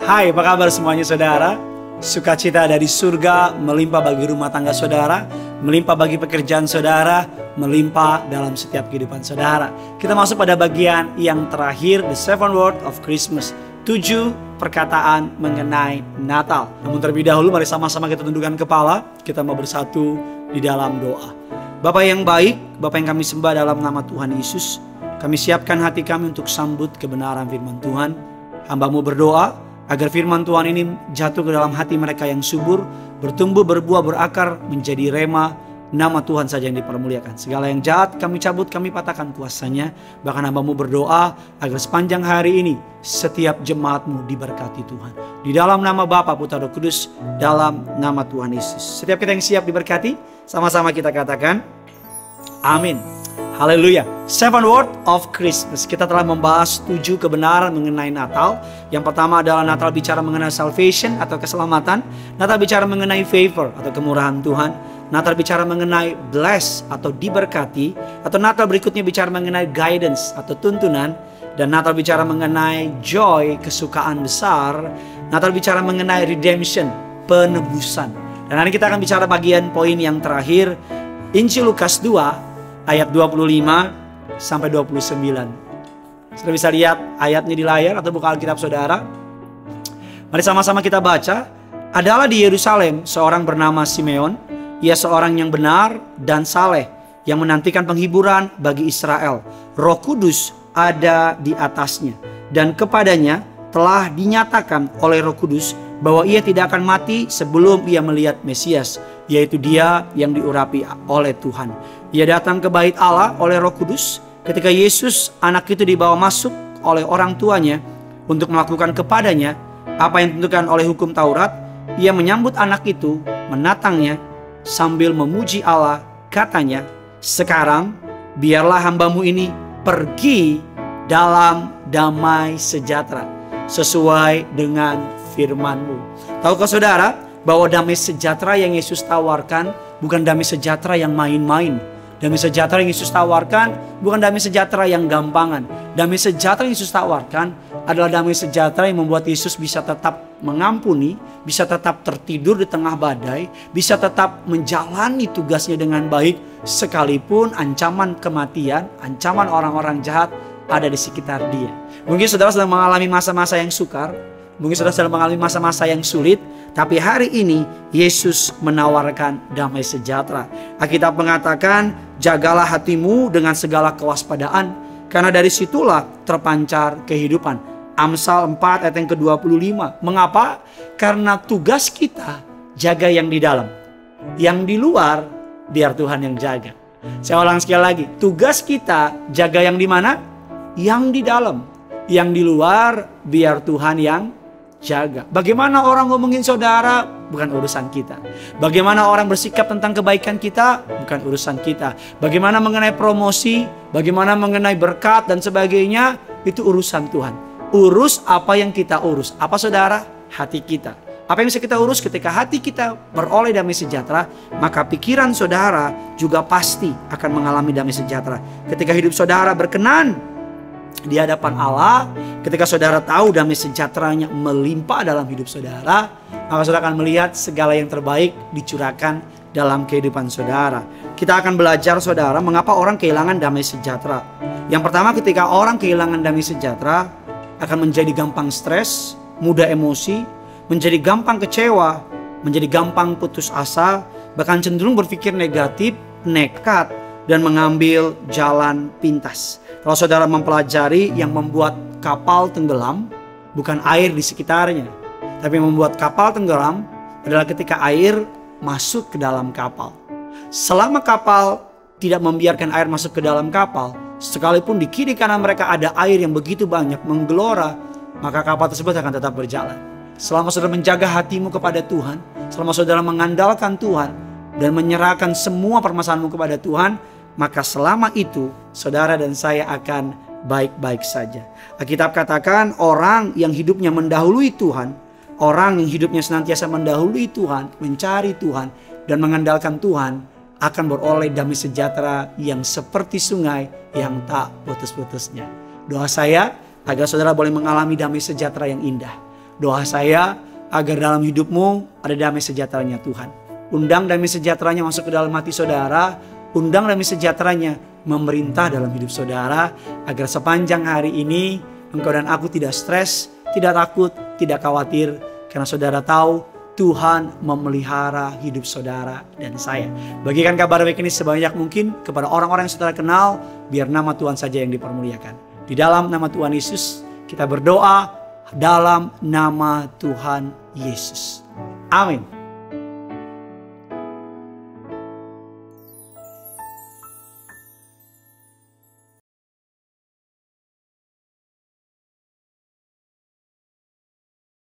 Hai, apa kabar semuanya saudara? Sukacita dari surga melimpah bagi rumah tangga saudara, melimpah bagi pekerjaan saudara, melimpah dalam setiap kehidupan saudara. Kita masuk pada bagian yang terakhir, the seven word of Christmas. 7 perkataan mengenai Natal. Namun terlebih dahulu mari sama-sama kita tundukkan kepala, kita mau bersatu di dalam doa. Bapa yang baik, Bapa yang kami sembah dalam nama Tuhan Yesus, kami siapkan hati kami untuk sambut kebenaran firman Tuhan. Hamba-Mu berdoa agar firman Tuhan ini jatuh ke dalam hati mereka yang subur, bertumbuh, berbuah, berakar, menjadi rema. Nama Tuhan saja yang dipermuliakan. Segala yang jahat kami cabut, kami patahkan kuasanya. Bahkan hamba-Mu berdoa agar sepanjang hari ini setiap jemaat-Mu diberkati Tuhan. Di dalam nama Bapa, Putra, Roh Kudus, dalam nama Tuhan Yesus. Setiap kita yang siap diberkati, sama-sama kita katakan amin. Haleluya. Seven word of Christmas. Kita telah membahas 7 kebenaran mengenai Natal. Yang pertama adalah Natal bicara mengenai salvation atau keselamatan. Natal bicara mengenai favor atau kemurahan Tuhan. Natal bicara mengenai bless atau diberkati. Atau Natal berikutnya bicara mengenai guidance atau tuntunan. Dan Natal bicara mengenai joy, kesukaan besar. Natal bicara mengenai redemption, penebusan. Dan hari kita akan bicara bagian poin yang terakhir, Injil Lukas 2 ayat 25 sampai 29. Sudah bisa lihat ayatnya di layar atau buka Alkitab saudara. Mari sama-sama kita baca. Adalah di Yerusalem seorang bernama Simeon. Ia seorang yang benar dan saleh, yang menantikan penghiburan bagi Israel. Roh Kudus ada di atasnya, dan kepadanya telah dinyatakan oleh Roh Kudus bahwa ia tidak akan mati sebelum ia melihat Mesias, yaitu Dia yang diurapi oleh Tuhan. Ia datang ke bait Allah oleh Roh Kudus. Ketika Yesus anak itu dibawa masuk oleh orang tuanya untuk melakukan kepadanya apa yang ditentukan oleh hukum Taurat, ia menyambut anak itu, menatangnya sambil memuji Allah. Katanya, "Sekarang biarlah hamba-Mu ini pergi dalam damai sejahtera sesuai dengan firman-Mu." Tahukah saudara bahwa damai sejahtera yang Yesus tawarkan bukan damai sejahtera yang main-main. Damai sejahtera yang Yesus tawarkan bukan damai sejahtera yang gampangan. Damai sejahtera yang Yesus tawarkan adalah damai sejahtera yang membuat Yesus bisa tetap mengampuni, bisa tetap tertidur di tengah badai, bisa tetap menjalani tugasnya dengan baik sekalipun ancaman kematian, ancaman orang-orang jahat ada di sekitar dia. Mungkin saudara sedang mengalami masa-masa yang sukar, mungkin saudara sedang mengalami masa-masa yang sulit, tapi hari ini Yesus menawarkan damai sejahtera. Alkitab mengatakan, jagalah hatimu dengan segala kewaspadaan, karena dari situlah terpancar kehidupan. Amsal 4 ayat yang ke-25. Mengapa? Karena tugas kita jaga yang di dalam. Yang di luar biar Tuhan yang jaga. Saya ulang sekali lagi. Tugas kita jaga yang di mana? Yang di dalam. Yang di luar biar Tuhan yang jaga. Bagaimana orang ngomongin saudara bukan urusan kita. Bagaimana orang bersikap tentang kebaikan kita bukan urusan kita. Bagaimana mengenai promosi, bagaimana mengenai berkat dan sebagainya, itu urusan Tuhan. Urus apa yang kita urus. Apa saudara? Hati kita. Apa yang bisa kita urus? Ketika hati kita beroleh damai sejahtera, maka pikiran saudara juga pasti akan mengalami damai sejahtera. Ketika hidup saudara berkenan di hadapan Allah, ketika saudara tahu damai sejahteranya melimpah dalam hidup saudara, maka saudara akan melihat segala yang terbaik dicurahkan dalam kehidupan saudara. Kita akan belajar saudara mengapa orang kehilangan damai sejahtera. Yang pertama, ketika orang kehilangan damai sejahtera akan menjadi gampang stres, mudah emosi, menjadi gampang kecewa, menjadi gampang putus asa, bahkan cenderung berpikir negatif, nekat, dan mengambil jalan pintas. Kalau saudara mempelajari yang membuat kapal tenggelam bukan air di sekitarnya, tapi yang membuat kapal tenggelam adalah ketika air masuk ke dalam kapal. Selama kapal tidak membiarkan air masuk ke dalam kapal, sekalipun di kiri kanan mereka ada air yang begitu banyak menggelora, maka kapal tersebut akan tetap berjalan. Selama saudara menjaga hatimu kepada Tuhan, selama saudara mengandalkan Tuhan dan menyerahkan semua permasalahanmu kepada Tuhan, maka selama itu saudara dan saya akan baik-baik saja. Alkitab katakan orang yang hidupnya mendahului Tuhan, orang yang hidupnya senantiasa mendahului Tuhan, mencari Tuhan dan mengandalkan Tuhan, akan beroleh damai sejahtera yang seperti sungai yang tak putus-putusnya. Doa saya agar saudara boleh mengalami damai sejahtera yang indah. Doa saya agar dalam hidupmu ada damai sejahteranya Tuhan. Undang damai sejahteranya masuk ke dalam hati saudara. Undang damai sejahteranya memerintah dalam hidup saudara. Agar sepanjang hari ini engkau dan aku tidak stres, tidak takut, tidak khawatir. Karena saudara tahu Tuhan memelihara hidup saudara dan saya. Bagikan kabar baik ini sebanyak mungkin kepada orang-orang yang saudara kenal. Biar nama Tuhan saja yang dipermuliakan. Di dalam nama Tuhan Yesus kita berdoa. Dalam nama Tuhan Yesus. Amin.